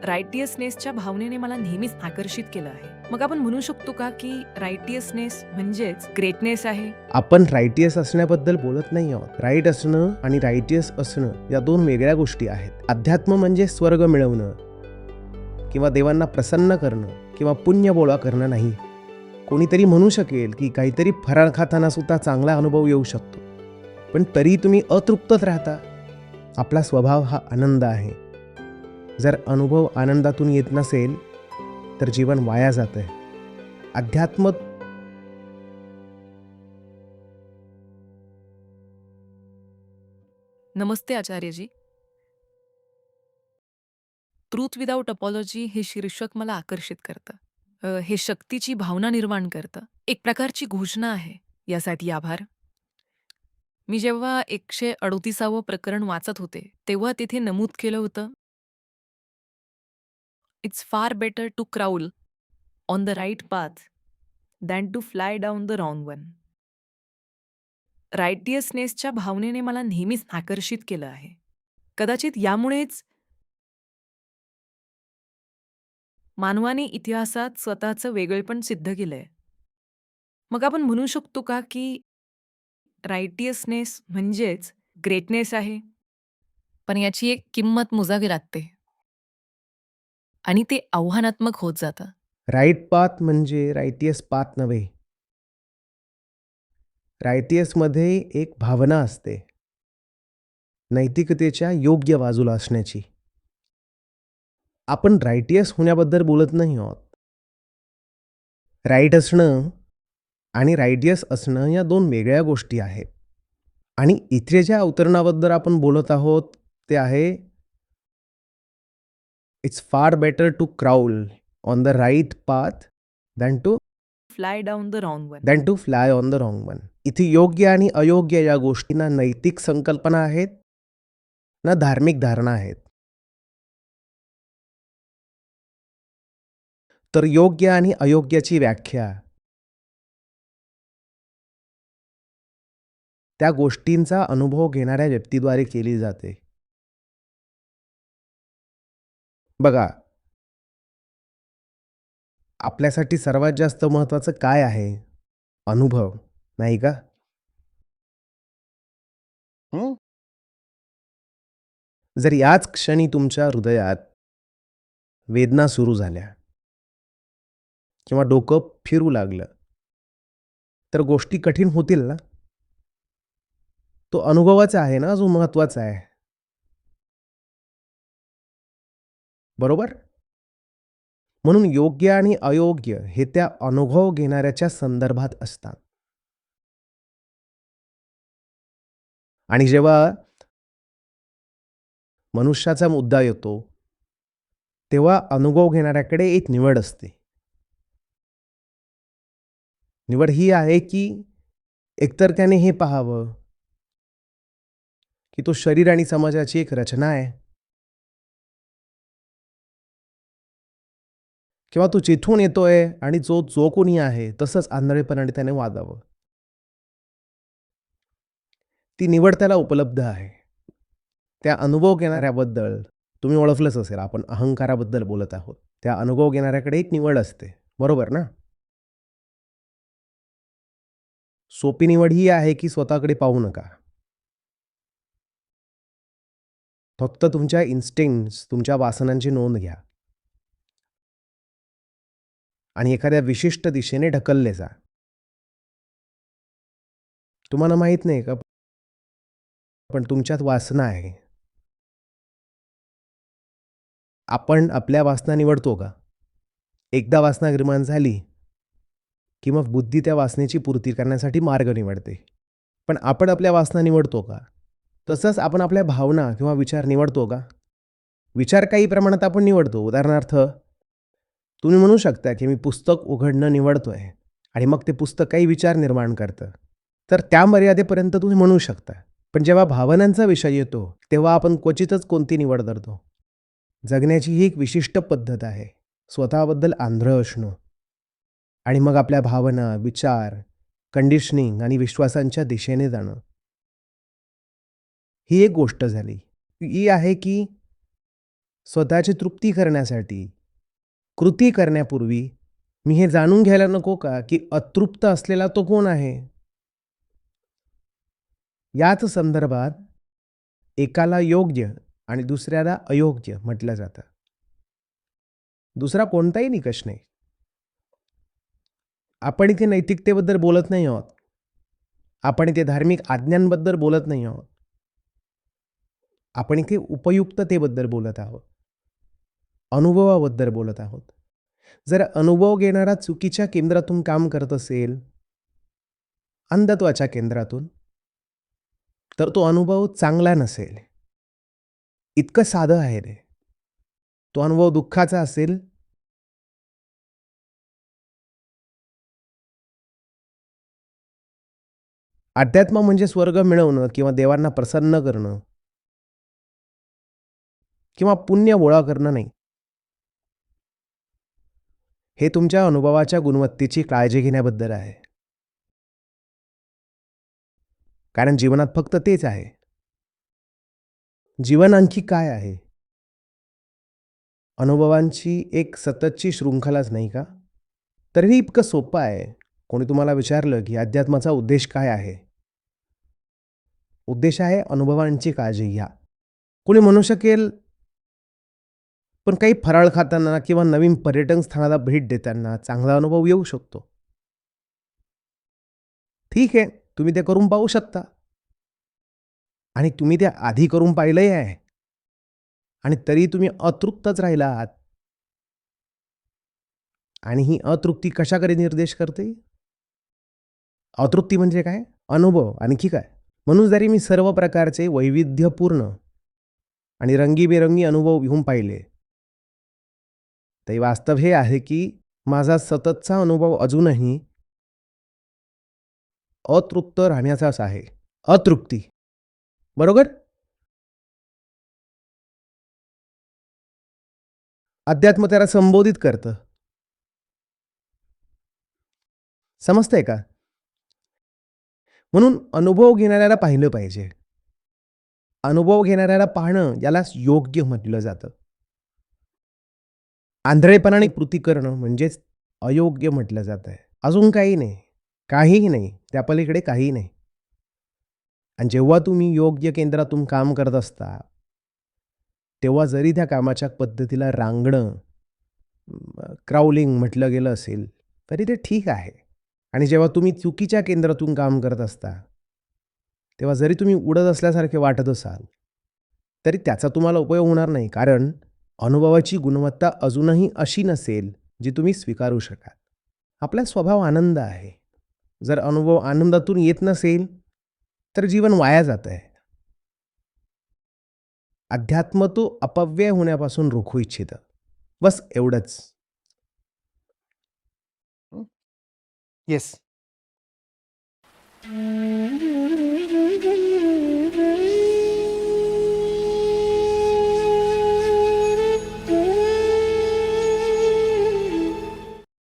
रायटियसनेसच्या भावनेने मला नेहमीच आकर्षित केलं आहे. मग आपण म्हणू शकतो का की रायटियसनेस म्हणजेच ग्रेटनेस आहे? आपण रायटियस असण्याबद्दल बोलत नाही आहोत. राईट असणं आणि रायटियस असणं या दोन वेगळ्या गोष्टी आहेत. अध्यात्म म्हणजे स्वर्ग मिळवणं किंवा देवांना प्रसन्न करणं किंवा पुण्यबोळा करणं नाही. कोणीतरी म्हणू शकेल की काहीतरी फराळ खाताना सुद्धा चांगला अनुभव येऊ शकतो, पण तरी तुम्ही अतृप्तच राहता. आपला स्वभाव हा आनंद आहे. जर अनुभव आनंदातून येत नसेल तर जीवन वाया जातंय. अध्यात्म नमस्ते आचार्यजी. ट्रूथ विदाऊट अपॉलॉजी हे शीर्षक मला आकर्षित करतं. हे शक्तीची भावना निर्माण करतं. एक प्रकारची घोषणा आहे. यासाठी आभार. मी जेव्हा 138वं प्रकरण वाचत होते तेव्हा तिथे नमूद केलं होतं, it's far better to crawl on the right path than to fly down the wrong one. रायटियसनेसच्या भावनेने मला नेहमीच आकर्षित केलं आहे. कदाचित यामुळेच मानवाने इतिहासात स्वतःचं वेगळेपण सिद्ध केलंय. मग आपण म्हणू शकतो का की रायटियसनेस म्हणजेच ग्रेटनेस आहे? पण याची एक किंमत मोजावी लागते आणि ते आव्हानात्मक होत जातं. राईट पाथ म्हणजे रायटियस पाथ नव्हे. रायटियसमध्ये एक भावना असते, नैतिकतेच्या योग्य बाजूला असण्याची. आपण रायटियस होण्याबद्दल बोलत नाही आहोत. राईट असणं आणि रायटियस असणं या दोन वेगळ्या गोष्टी आहेत. आणि इथे ज्या अवतरणाबद्दल आपण बोलत आहोत ते आहे, it's far better to crawl on the right path than to fly down the wrong one. Fly on the wrong one. इथे योग्य आणि अयोग्य या गोष्टी ना नैतिक संकल्पना आहेत, ना धार्मिक धारणा आहेत. तर योग्य आणि अयोग्याची व्याख्या त्या गोष्टींचा अनुभव घेणाऱ्या व्यक्तीद्वारे केली जाते. बघा, आपल्यासाठी सर्वात जास्त महत्त्वाचं काय आहे? अनुभव, नाही का? जर याच क्षणी तुमच्या हृदयात वेदना सुरू झाल्या किंवा डोकं फिरू लागलं, तर गोष्टी कठीण होतील ना? तो अनुभवाचा आहे ना जो महत्त्वाचा आहे. बरोबर? म्हणून योग्य आणि अयोग्य हे त्या अनुभव घेणाऱ्याच्या संदर्भात असतात. आणि जेव्हा मनुष्याचा मुद्दा येतो, तेव्हा अनुभव घेणाऱ्याकडे एक निवड असते. निवड ही आहे की एकतर त्याने हे पाहावं की तो शरीर आणि समाजाची एक रचना आहे, किंवा तो जिथून येतोय आणि जो जो कोणी आहे तसंच आंधळेपणाने त्याने वागावं. ती निवड त्याला उपलब्ध आहे. त्या अनुभव घेणाऱ्याबद्दल तुम्ही ओळखलंच असेल, आपण अहंकाराबद्दल बोलत आहोत. त्या अनुभव घेणाऱ्याकडे एक निवड असते. बरोबर ना? सोपी निवड ही आहे की स्वतःकडे पाहू नका. फक्त तुमच्या इन्स्टिंक्ट्स, तुमच्या वासनांची नोंद घ्या आणि एखाद्या विशिष्ट दिशेने ढकलले जा. तुम्हाला माहित नाही का, पण तुमच्यात वासना आहे. आपण आपल्या वासना निवडतो का? एकदा वासना निर्माण झाली की मग बुद्धी त्या वासनेची पूर्ती करण्यासाठी मार्ग निवडते. पण आपण आपल्या वासना निवडतो का? तसंच आपण आपल्या भावना किंवा विचार निवडतो का? विचार काही प्रमाणात आपण निवडतो. उदाहरणार्थ, तुम्ही म्हणू शकता की मी पुस्तक उघडणं निवडतोय आणि मग ते पुस्तक काही विचार निर्माण करतं. तर त्या मर्यादेपर्यंत तुम्ही म्हणू शकता. पण जेव्हा भावनांचा विषय येतो, तेव्हा आपण क्वचितच कोणती निवड करतो. जगण्याची ही एक विशिष्ट पद्धत आहे. स्वतःबद्दल आंधळं असणं आणि मग आपल्या भावना, विचार, कंडिशनिंग आणि विश्वासांच्या दिशेने जाणं. ही एक गोष्ट झाली. ही आहे की स्वतःची तृप्ती करण्यासाठी, कृती करण्यापूर्वी मी हे जाणून घ्यायला नको का, की अतृप्त असलेला तो कोण आहे? याच संदर्भात एकाला योग्य आणि दुसऱ्याला अयोग्य म्हटलं जातं. दुसरा कोणताही निकष नाही. आपण इथे नैतिकतेबद्दल बोलत नाही आहोत. आपण इथे धार्मिक आज्ञांबद्दल बोलत नाही आहोत. आपण इथे उपयुक्ततेबद्दल बोलत आहोत. अनुभवाबद्दल बोलत आहोत. जर अनुभव घेणारा चुकीच्या केंद्रातून काम करत असेल, अंधत्वाच्या केंद्रातून, तर तो अनुभव चांगला नसेल. इतकं साधं आहे रे. तो अनुभव दुःखाचा असेल, अध्यात्म म्हणजे स्वर्ग मिळवणं किंवा देवांना प्रसन्न करणं किंवा पुण्य गोळा करणं नाही. हे तुमच्या अनुभवाच्या गुणवत्तेची काळजी घेण्याबद्दल आहे. कारण जीवनात फक्त तेच आहे. जीवन आणखी काय आहे? अनुभवांची एक सततची शृंखलाच नाही का? तरीही इतकं सोपं आहे. कोणी तुम्हाला विचारलं, की अध्यात्माचा उद्देश काय आहे? उद्देश आहे अनुभवांची काळजी घ्या. कोणी म्हणू शकेल, पण काही फराळ खाताना किंवा नवीन पर्यटन स्थळाला भेट देताना चांगला अनुभव येऊ शकतो. ठीक आहे, तुम्ही ते करून पाहू शकता. आणि तुम्ही ते आधी करून पाहिलंही आहे. आणि तरी तुम्ही अतृप्तच राहिला आहात. आणि ही अतृप्ती कशाकडे निर्देश करते? अतृप्ती म्हणजे काय? अनुभव. आणखी काय? म्हणून जरी मी सर्व प्रकारचे वैविध्यपूर्ण आणि रंगीबेरंगी अनुभव घेऊन पाहिले, तरी वास्तव हे आहे की माझा सततचा अनुभव अजूनही अतृप्त राहण्याचाच आहे. अतृप्ती. बरोबर? अध्यात्म त्याला संबोधित करतं. समजतंय का? म्हणून अनुभव घेणाऱ्याला पाहिलं पाहिजे. अनुभव घेणाऱ्याला पाहणं यालाच योग्य म्हटलं जातं. आंधळेपणाने कृती करणं म्हणजेच अयोग्य म्हटलं जातं आहे. अजून काही नाही. काहीही नाही. त्या पलीकडे काहीही नाही. आणि जेव्हा तुम्ही योग्य केंद्रातून काम करत असता, तेव्हा जरी त्या कामाच्या पद्धतीला रांगणं, क्राउलिंग म्हटलं गेलं असेल, तरी ते ठीक आहे. आणि जेव्हा तुम्ही चुकीच्या केंद्रातून काम करत असता, तेव्हा जरी तुम्ही उडत असल्यासारखे वाटत असाल, तरी त्याचा तुम्हाला उपयोग होणार नाही. कारण अनुभवाची गुणवत्ता अजूनही अशी नसेल, जी तुम्ही स्वीकारू शकाल. आपला स्वभाव आनंद आहे. जर अनुभव आनंदातून येत नसेल, तर जीवन वाया जातं आहे. अध्यात्म तो अपव्यय होण्यापासून रोखू इच्छितं. बस एवढंच. येस.